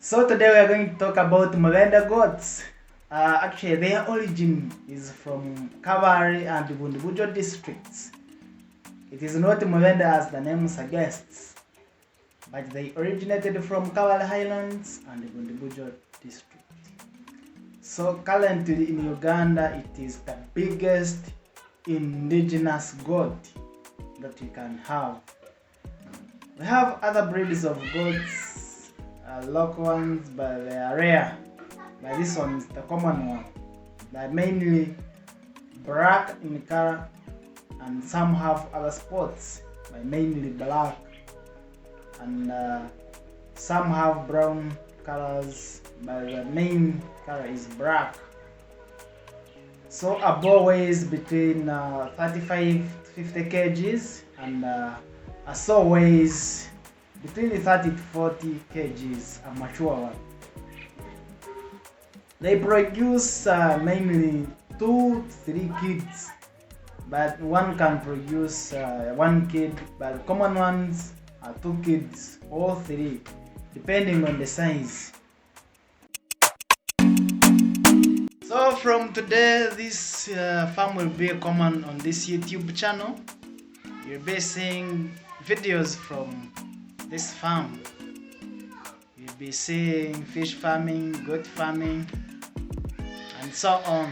So today we are going to talk about mubende goats. Actually, their origin is from Kabale and Bundibujo districts. It is not mubende as the name suggests, but they originated from Kabale Highlands and Bundibujo district. So currently in Uganda, it is the biggest indigenous goat that we can have. We have other breeds of goats, local ones, but they are rare. But this one is the common one. They are mainly black in color, and some have other spots, but mainly black, and some have brown colors, but the main color is black. So a bull weighs between 35 to 50 kgs, and a sow weighs between 30 to 40 kgs, a mature one. They produce mainly 2 to 3 kids, but one can produce 1 kid, but common ones are 2 kids or 3, depending on the size. So from today, this farm will be common on this YouTube channel. You'll be seeing videos from this farm. You'll be seeing fish farming, goat farming, and so on.